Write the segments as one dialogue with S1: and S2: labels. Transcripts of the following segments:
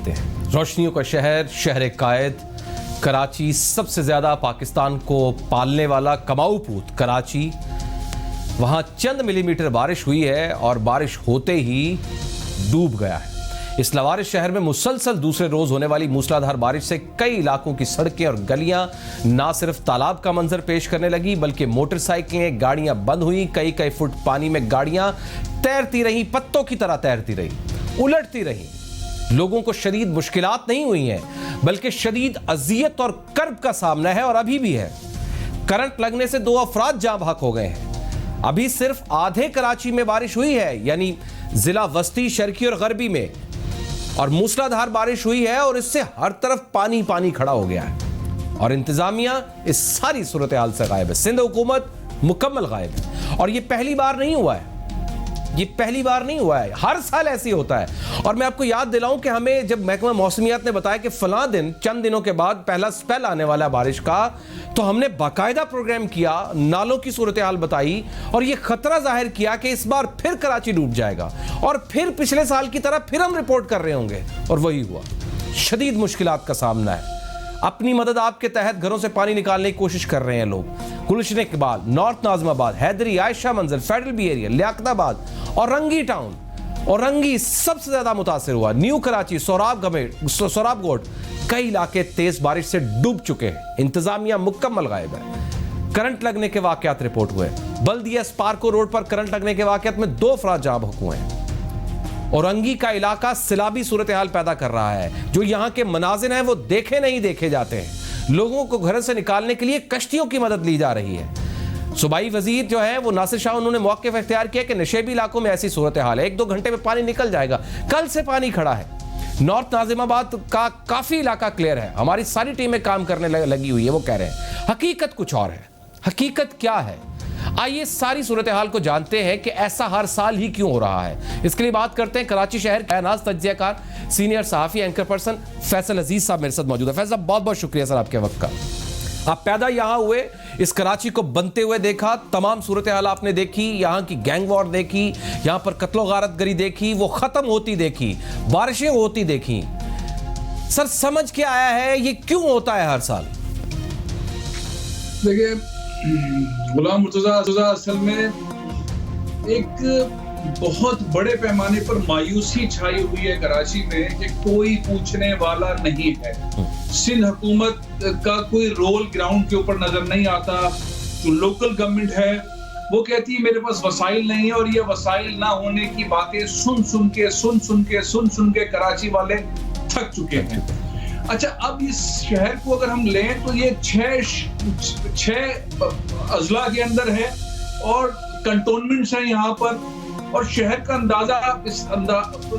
S1: कहते हैं। रोशनियों का शहर, शहर कायद कराची, सबसे ज़्यादा पाकिस्तान को पालने वाला कमाऊ पूत कराची। वहाँ चंद मिलीमीटर बारिश हुई है और बारिश होते ही डूब गया है। इस लवारिस शहर में मुसलसल दूसरे रोज होने वाली मूसलाधार बारिश से कई इलाकों की सड़कें और गलियां ना सिर्फ तालाब का मंजर पेश करने लगी, बल्कि मोटरसाइकिलें, गाड़ियां बंद हुई। कई कई फुट पानी में गाड़ियां तैरती रहीं, पत्तों की तरह तैरती रहीं, उलटती रहीं। लोगों को शदीद मुश्किलात नहीं हुई हैं, बल्कि शदीद अजियत और कर्ब का सामना है, और अभी भी है। करंट लगने से 2 अफराद जाँ बहक हो गए हैं। अभी सिर्फ आधे कराची में बारिश हुई है, यानी जिला वस्ती, शर्की और गरबी में, और मूसलाधार बारिश हुई है और इससे हर तरफ पानी पानी खड़ा हो गया है। और इंतजामिया इस सारी सूरत हाल से गायब है। सिंध हुकूमत मुकम्मल गायब है। और ये पहली बार नहीं हुआ है, ये पहली बार नहीं हुआ है, हर साल ऐसे ही होता है। और मैं आपको याद दिलाऊं कि हमें जब महकमा मौसमियात ने बताया कि फलां दिन, चंद दिनों के बाद पहला स्पेल आने वाला है बारिश का, तो हमने बाकायदा प्रोग्राम किया, नालों की सूरत हाल बताई और ये खतरा जाहिर किया कि इस बार फिर कराची डूब जाएगा और फिर पिछले साल की तरह फिर हम रिपोर्ट कर रहे होंगे। और वही हुआ। शदीद मुश्किलात का सामना है। अपनी मदद आपके तहत घरों से पानी निकालने की कोशिश कर रहे हैं लोग। गुलशन इकबाल, नॉर्थ नाजमाबाद, हैदरी, आयशा मंजर, फेडरल बी एरिया, लियाकताबाद और रंगी टाउन, और रंगी सबसे ज्यादा मुतासिर हुआ। न्यू कराची, सोराब गोट, कई इलाके तेज बारिश से डूब चुके हैं। इंतजामिया मुकम्मल गायब है। करंट लगने के वाकयात रिपोर्ट हुए। बल्दिया स्पार्को रोड पर करंट लगने के वाकयात में 2 अफराद जाँ बहक हुए हैं। और रंगी का इलाका सिलाबी सूरत हाल पैदा कर रहा है। जो यहाँ के मनाजिर हैं वो देखे नहीं देखे जाते हैं। लोगों को घर से निकालने के लिए कश्तियों की मदद ली जा रही है। सूबाई वजीर जो है वो नासिर शाह, उन्होंने मौक़िफ़ इख्तियार किया कि नशेबी इलाकों में ऐसी सूरत हाल है, 1-2 घंटे में पानी निकल जाएगा। कल से पानी खड़ा है। नॉर्थ नाजिमाबाद का काफ़ी इलाका क्लियर है। हमारी सारी टीमें काम करने लगी हुई है। वो कह रहे हैं हकीकत कुछ और है। हकीकत क्या है? आइए सारी सूरत हाल को जानते हैं कि ऐसा हर साल ही क्यों हो रहा है। इसके लिए बात करते हैं कराची शहर के नाज तज्जियाकार, सीनियर सहाफ़ी, एंकर पर्सन फैसल अजीज साहब मेरे साथ मौजूद है। फैसल साहब, बहुत बहुत शुक्रिया सर आपके वक्त का। आप पैदा यहाँ हुए, इस कराची को बनते हुए देखा, तमाम सूरत हाल आपने देखी, यहाँ की गैंग वॉर देखी, यहाँ पर कत्लो गारत गरी देखी, वो ख़त्म होती देखी, बारिशें होती देखी। सर समझ के आया है ये क्यों होता है हर साल?
S2: देखिए गुलाम मुर्तज़ा, असल में एक बहुत बड़े पैमाने पर मायूसी छाई हुई है कराची में कि कोई पूछने वाला नहीं है। सिंध हुकूमत का कोई रोल ग्राउंड के ऊपर नजर नहीं आता। जो लोकल गवर्नमेंट है वो कहती है मेरे पास वसाइल नहीं है, और ये वसाइल ना होने की बातें सुन सुन के कराची वाले थक चुके हैं। अच्छा, अब इस शहर को अगर हम लें तो ये 6 अजला के अंदर है और कंटोनमेंट्स हैं यहाँ पर, और शहर का अंदाजा इस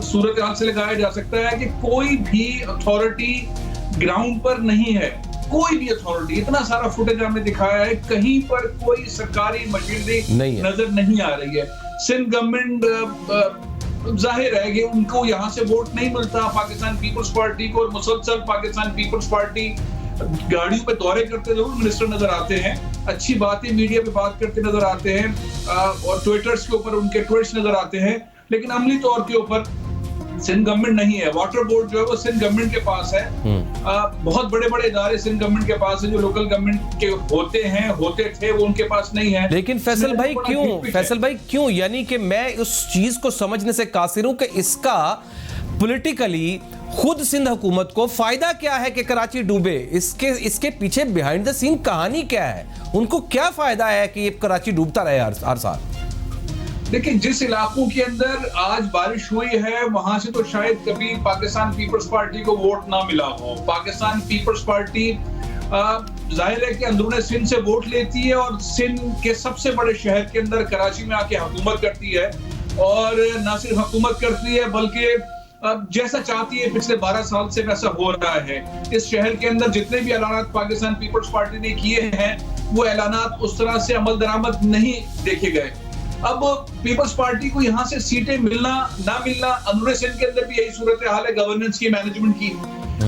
S2: सूरत हाल से लगाया जा सकता है कि कोई भी अथॉरिटी ग्राउंड पर नहीं है। कोई भी अथॉरिटी, इतना सारा फुटेज हमने दिखाया है, कहीं पर कोई सरकारी मशीनरी नजर नहीं आ रही है। सिंध गवर्नमेंट जाहिर है कि उनको यहाँ से वोट नहीं मिलता पाकिस्तान पीपल्स पार्टी को, और मुसलसल पाकिस्तान पीपल्स पार्टी गाड़ियों पे दौरे करते जरूर मिनिस्टर नजर आते हैं, अच्छी बातें मीडिया पे बात करते नजर आते हैं, और ट्विटर्स के ऊपर उनके ट्वीट्स नजर आते हैं, लेकिन अमली तौर के ऊपर सिंध गवर्नमेंट नहीं है। वाटर बोर्ड जो है वो सिंध गवर्नमेंट के पास है। बहुत बड़े बड़े इदारे सिंध गवर्नमेंट के पास है, जो लोकल गवर्नमेंट के होते थे वो उनके पास नहीं है।
S1: लेकिन फैसल भाई क्यों? यानी कि मैं उस चीज को समझने से कासिर हूं कि इसका पॉलिटिकली खुद सिंध हुकूमत को फायदा क्या है कि कराची डूबे? इसके पीछे बिहाइंड द सीन कहानी क्या है? उनको क्या फायदा है कि ये कराची डूबता रहे हर साल?
S2: देखिए, जिस इलाकों के अंदर आज बारिश हुई है वहां से तो शायद कभी पाकिस्तान पीपल्स पार्टी को वोट ना मिला हो। पाकिस्तान पीपल्स पार्टी जाहिर है कि अंदरूनी सिंध से वोट लेती है और सिंध के सबसे बड़े शहर के अंदर कराची में आके हुकूमत करती है, और ना सिर्फ हुकूमत करती है बल्कि जैसा चाहती है पिछले 12 साल से वैसा हो रहा है। इस शहर के अंदर जितने भी ऐलानात पाकिस्तान पीपल्स पार्टी ने किए हैं वो ऐलानात उस तरह से अमल दरामद नहीं देखे गए। अब पीपल्स पार्टी को यहाँ से सीटें मिलना ना मिलना, अंदरूनी सिंध के अंदर भी यही सूरत हाल है गवर्नेंस की, मैनेजमेंट की।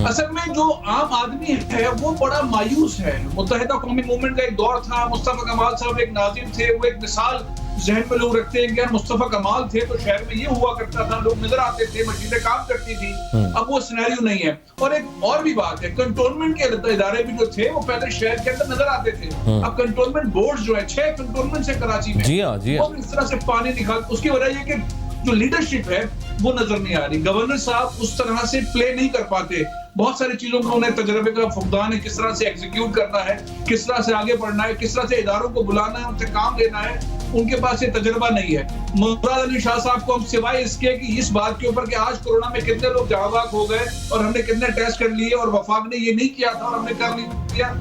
S2: असल में जो आम आदमी है वो बड़ा मायूस है। मुत्तहिदा कौमी मूवमेंट का एक दौर था, मुस्तफा कमाल साहब एक नाज़िम थे, वो एक मिसाल जहन में लोग रखते हैं कि यार मुस्तफा कमाल थे तो शहर में ये हुआ करता था, लोग नजर आते थे, मस्जिदें काम करती थी। अब वो सिनेरियो नहीं है। और एक और भी बात है, कंटोनमेंट के इदारे भी जो थे वो पहले शहर के अंदर नजर आते थे। अब कंटोनमेंट बोर्ड जो है, 6 कंटोनमेंट है कराची में,
S1: जी हाँ, जी हाँ।
S2: इस तरह से पानी निकाल, उसकी वजह ये कि जो लीडरशिप है वो नजर नहीं आ रही। गवर्नर साहब उस तरह से प्ले नहीं कर पाते। बहुत सारी चीजों का उन्हें तजर्बे का फुकदान है, किस तरह से एग्जीक्यूट करना है, किस तरह से आगे बढ़ना है, किस तरह से इदारों को बुलाना है, उनसे काम लेना है, उनके पास ये तजर्बा नहीं है। मुराद अली शाह साहब को हम सिवाय इसके कि इस बात के ऊपर कि आज कोरोना में कितने लोग जहां हो गए और हमने कितने टेस्ट कर लिए और वफाक ने ये नहीं किया था और हमने कर लिया,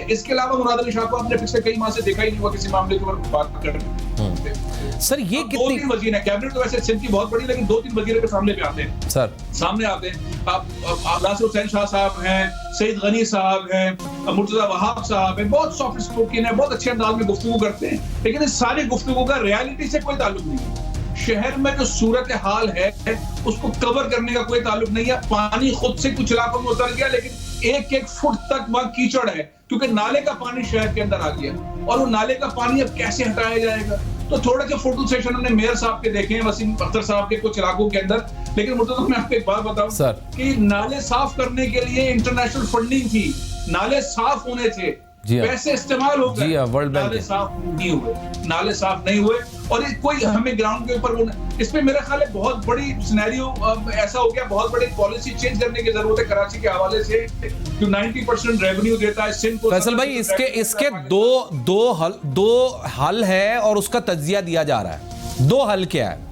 S2: इसके अलावा मुराद अली शाह को हमने पिछले कई माह से देखा ही नहीं हुआ किसी मामले के ऊपर बात करने।
S1: सर ये कितनी
S2: 2-3 वजीर है, कैबिनेट तो वैसे सिंध की बहुत बड़ी, लेकिन 2-3 वजीर के सामने पे आते हैं,
S1: सर
S2: सामने आते हैं। आप नासिर हुसैन शाह साहब हैं, सईद गनी साहब हैं, मुर्तजा वहाब साहब हैं, बहुत सॉफ्ट स्पोकन है, बहुत अच्छे अंदाज में गुफ्तगू करते हैं, लेकिन इस सारी गुफ्तगू का रियलिटी से कोई ताल्लुक नहीं है। शहर में जो सूरत हाल है उसको कवर करने का कोई ताल्लुक नहीं है। पानी खुद से कुछ इलाकों में उतर गया, लेकिन 1-1 फुट तक वहां कीचड़ है क्योंकि नाले का पानी शहर के अंदर आ गया, और वो नाले का पानी अब कैसे हटाया जाएगा। तो थोड़े से फोटो सेशन हमने मेयर साहब के देखे हैं, वसीम अख्तर साहब के कुछ इलाकों के अंदर, लेकिन मुर्तजा मैं आपको एक बात बताऊं
S1: सर
S2: कि नाले साफ करने के लिए इंटरनेशनल फंडिंग थी, नाले साफ होने थे, पैसे इस्तेमाल हो गए, नाले साफ नहीं हुए, नाले साफ नहीं हुए। और कोई हमें ग्राउंड के ऊपर इसमें मेरा ख्याल है बहुत बड़ी सिनेरियो ऐसा हो गया, बहुत बड़ी पॉलिसी चेंज करने की जरूरत है कराची के हवाले से, जो 90% रेवेन्यू देता है सिंध को।
S1: फैसल भाई इसके दो हल है और उसका तज्जिया दिया जा रहा है। 2 हल क्या है?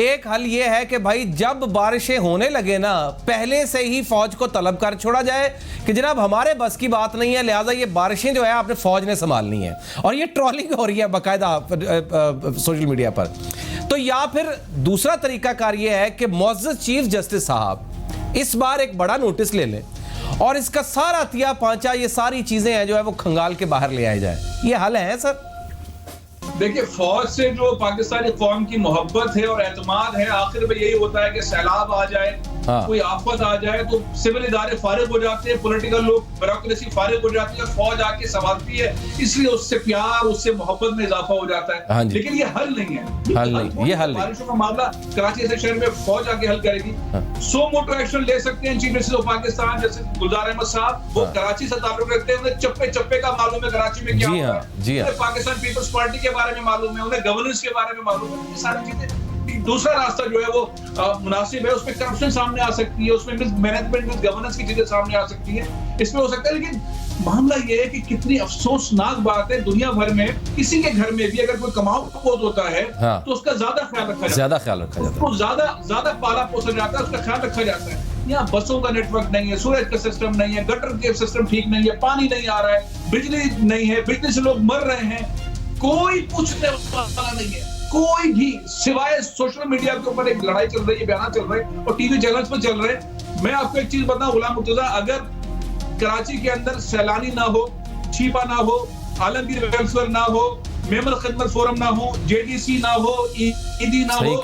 S1: एक हल ये है कि भाई जब बारिशें होने लगे ना, पहले से ही फौज को तलब कर छोड़ा जाए कि जनाब हमारे बस की बात नहीं है, लिहाजा ये बारिशें जो है आपने फौज ने संभालनी है, और ये ट्रोलिंग हो रही है बाकायदा सोशल मीडिया पर। तो या फिर दूसरा तरीकाकार ये है कि मुअज़्ज़ज़ चीफ जस्टिस साहब इस बार एक बड़ा नोटिस ले लें और इसका सारा तिया पांचा, ये सारी चीजें हैं जो है वो खंगाल के बाहर ले आए जाए। ये हल है सर?
S2: देखिए, फौज से जो पाकिस्तानी कौम की मोहब्बत है और एतमाद है, आखिर में यही होता है कि सैलाब आ जाए, कोई आफत आ जाए तो सिविल इदारे फारिग हो जाते हैं, पॉलिटिकल लोग, ब्यूरोक्रेसी फारिग हो जाती है, फौज आके संभालती है, इसलिए उससे प्यार, उससे मोहब्बत में इजाफा हो जाता है। लेकिन ये हल नहीं है, ये हल बारिशों का मामला कराची से शहर में फौज आके हल करेगी। सो मोटो एक्शन ले सकते हैं चीफ मिनिस्टर ऑफ पाकिस्तान जैसे गुलजार अहमद साहब, वो कराची से ताल्लुक रखते हैं, उन्हें चप्पे चप्पे का मालूम है कराची में क्या हो रहा है, उन्हें पाकिस्तान पीपल्स पार्टी के बारे में मालूम है, उन्हें गवर्नेंस के बारे में मालूम है, ये सारी चीजें। दूसरा रास्ता जो है वो मुनासिब है, उसमें करप्शन सामने आ सकती है, उसमें मैनेजमेंट गवर्नेंस की चीजें सामने आ सकती है, इसमें हो सकता है। लेकिन मामला ये है कि कितनी अफसोसनाक बात है, दुनिया भर में किसी के घर में भी अगर कोई कमाऊ पोत होता है तो उसका ज्यादा ख्याल रखा जाता है, उसको ज्यादा पाला पोसा जाता है, उसका ख्याल रखा जाता है। यहाँ बसों का नेटवर्क नहीं है, सूरज का सिस्टम नहीं है, गटर के सिस्टम ठीक नहीं है, पानी नहीं आ रहा है, बिजली नहीं है, बिजली से लोग मर रहे हैं, कोई पूछने वाला नहीं है, कोई भी, सिवाय सोशल मीडिया के ऊपर एक लड़ाई चल रही है, बयान चल रहे हैं और टीवी चैनल्स पर चल रहे हैं। मैं आपको एक चीज बताऊं गुलाम मुर्तजा, अगर कराची के अंदर सैलानी ना हो, छीपा ना हो, आलमगीर वेलफेयर ना हो, मेमर खिदमत फोरम ना हो, जेडीसी ना हो, ईदी ना हो,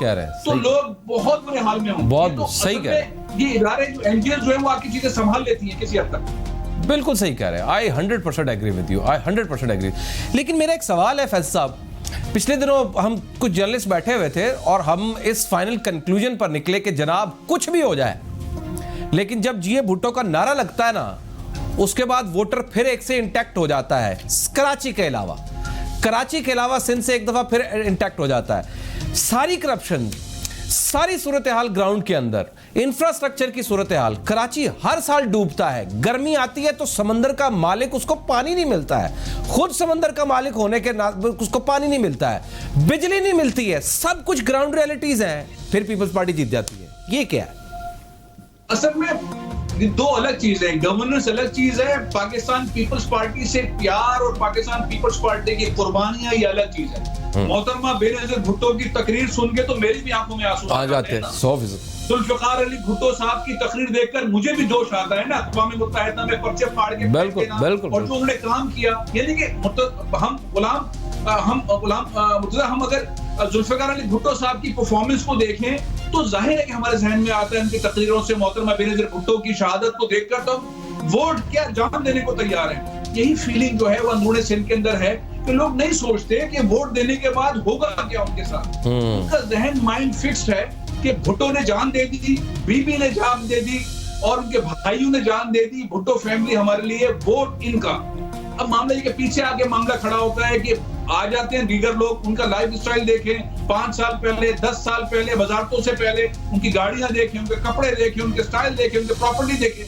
S2: तो लोग बहुत बुरे हाल में होंगे।
S1: बहुत सही कह रहे हैं।
S2: ये इदारे जो एनजीओ जो है वो आपकी चीजें संभाल लेती हैं किसी हद तक।
S1: बिल्कुल सही कह रहे हैं। I 100% agree with you, I 100% agree. लेकिन मेरा एक सवाल है फैज साहब, पिछले दिनों हम कुछ जर्नलिस्ट बैठे हुए थे और हम इस फाइनल कंक्लूजन पर निकले कि जनाब कुछ भी हो जाए, लेकिन जब जीए भुट्टो का नारा लगता है ना, उसके बाद वोटर फिर एक से इंटैक्ट हो जाता है। कराची के अलावा सिंध से एक दफा फिर इंटैक्ट हो जाता है। सारी करप्शन, सारी सूरत हाल ग्राउंड के अंदर, इंफ्रास्ट्रक्चर की सूरत हाल, कराची हर साल डूबता है। गर्मी आती है तो समंदर का मालिक, उसको पानी नहीं मिलता है, खुद समंदर का मालिक होने के उसको पानी नहीं मिलता है, बिजली नहीं मिलती है, सब कुछ ग्राउंड रियलिटीज हैं, फिर पीपल्स पार्टी जीत जाती है। ये क्या है?
S2: असल में दो अलग चीज है, गवर्नेंस अलग चीज है, पाकिस्तान पीपल्स पार्टी से प्यार और पाकिस्तान पीपल्स पार्टी की कुर्बानियां ये अलग चीज है। मोहतरमा बेनजीर भुट्टो की तकरीर सुन के तो मेरी भी आंखों में आंसू
S1: आ जाते हैं 100%।
S2: जुल्फ़िकार अली भुट्टो साहब की तकरीर देखकर मुझे भी जोश आता है ना, अक़वाम मुत्तहिदा में पर्चे फाड़ के
S1: बिल्कुल
S2: और जो उन्होंने काम किया, यानी कि हम अगर जुल्फ़िकार अली भुट्टो साहब की परफॉर्मेंस को देखें तो जाहिर है कि हमारे जहन में आता है उनकी तकरीरों से, मोहतरमा बेनजीर भुट्टो की शहादत को देखकर तो वोट क्या जान देने को तैयार है। यही फीलिंग जो है वो अंदरूनी सिंध के अंदर है कि लोग नहीं सोचते कि वोट देने के बाद होगा क्या उनके साथ। उनका जहन माइंड फिक्स्ड है कि भुट्टो ने जान दे दी, बीबी ने जान दे दी और उनके भाइयों ने जान दे दी, भुट्टो फैमिली हमारे लिए, वोट इनका। अब मामला ये कि पीछे आके मामला खड़ा होता है कि आ जाते हैं दीगर लोग, उनका लाइफ स्टाइल देखें, 5 साल पहले, 10 साल पहले, वजारतों से पहले उनकी गाड़ियां देखें, उनके कपड़े देखें, उनके स्टाइल देखें, उनके प्रॉपर्टी देखें।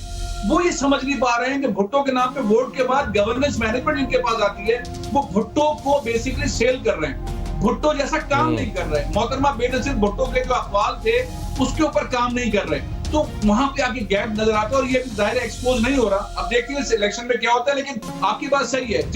S2: वो ये समझ नहीं पा रहे हैं कि भुट्टो के नाम पे वोट के बाद गवर्नेंस मैनेजमेंट इनके पास आती है, वो भुट्टो को बेसिकली सेल कर रहे हैं, भुट्टो जैसा काम नहीं कर रहे हैं। मोहतरमा बेनजीर भुट्टो के जो अहवाल थे उसके ऊपर काम नहीं कर रहे, तो वहां पे आके गैप नजर आता है और ये जाहिर एक्सपोज नहीं हो रहा। अब देखते हैं इस इलेक्शन में क्या होता है, लेकिन आपकी बात सही है,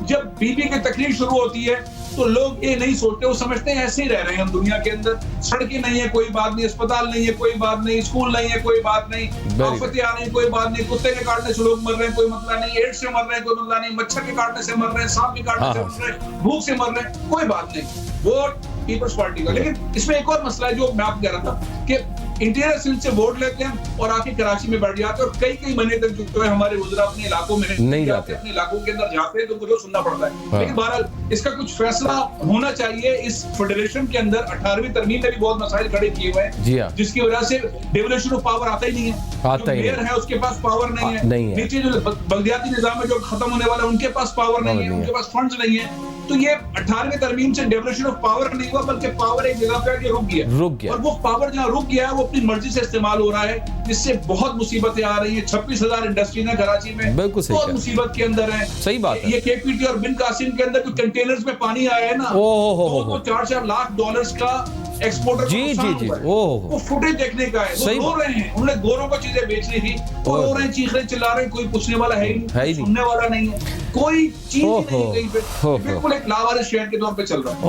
S2: जब बीबी की तकलीफ शुरू होती है तो लोग ये नहीं सोचते, वो समझते हैं ऐसे ही रह रहे हैं हम दुनिया के अंदर, सड़कें नहीं है कोई बात नहीं, अस्पताल नहीं है कोई बात नहीं, स्कूल नहीं है कोई बात नहीं, आफतें आ रही है कोई बात नहीं, कुत्ते के काटने से लोग मर रहे हैं कोई मसला नहीं, एड्स से मर रहे हैं कोई मसला नहीं, मच्छर के काटने से मर रहे हैं, सांप के काटने से मर रहे हैं, भूख से मर रहे हैं, कोई बात नहीं, वोट पीपल्स पार्टी का। लेकिन इसमें एक और मसला है जो मैं आपको कह रहा था कि इंटीरियर सिंध से वोट लेते हैं और आके कराची में बैठ जाते हैं और कई महीने तक जो है हमारे वज़रा अपने इलाकों में नहीं जाते, अपने इलाकों के अंदर जाते हैं तो कुछ सुनना पड़ता है। लेकिन बहरहाल इसका कुछ फैसला होना चाहिए। इस फेडरेशन के अंदर 18वीं तरमीम में भी बहुत मसाइल खड़े किए हुए हैं, जिसकी वजह से डेवोल्यूशन ऑफ पावर आता ही नहीं है, जो मेयर है उसके पास पावर नहीं है, नीचे जो बल्दियाती निजाम है जो खत्म होने वाला है उनके पास पावर नहीं है, उनके पास फंड्स नहीं है। तो ये 18वीं तरमीम से डेवोल्यूशन ऑफ पावर नहीं हुआ, बल्कि पावर एक जगह पे आके रुक गया और वो पावर जहाँ रुक गया है वो अपनी मर्जी से इस्तेमाल हो रहा है, जिससे बहुत मुसीबतें आ रही हैं। 26,000 इंडस्ट्री है कराची में, बहुत मुसीबत के अंदर है।
S1: सही बात है।
S2: ये केपीटी और बिन कासिम के अंदर जो कंटेनर्स में पानी आया है ना, वो $4 लाख का एक्सपोर्टर
S1: जी
S2: वो फुटेज देखने का है, वो रो रहे हैं, उन्होंने गोरों को चीजें बेचनी थी, वो रो रहे हैं, चीख रहे चिल्ला रहे हैं, कोई पूछने वाला है ही नहीं, सुनने वाला नहीं है, कोई चीज ही नहीं कहीं पे, बिल्कुल एक लावारिस शहर के तौर पे चल रहा है।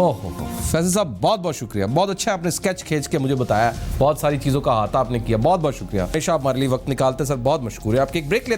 S1: फैसल साहब बहुत बहुत शुक्रिया, बहुत अच्छा आपने स्केच खींच के मुझे बताया, बहुत सारी चीजों का अहाता आपने किया, बहुत बहुत शुक्रिया। हमेशा आप हमारे लिए वक्त निकालते सर, बहुत मशहूर है। आपकी एक ब्रेक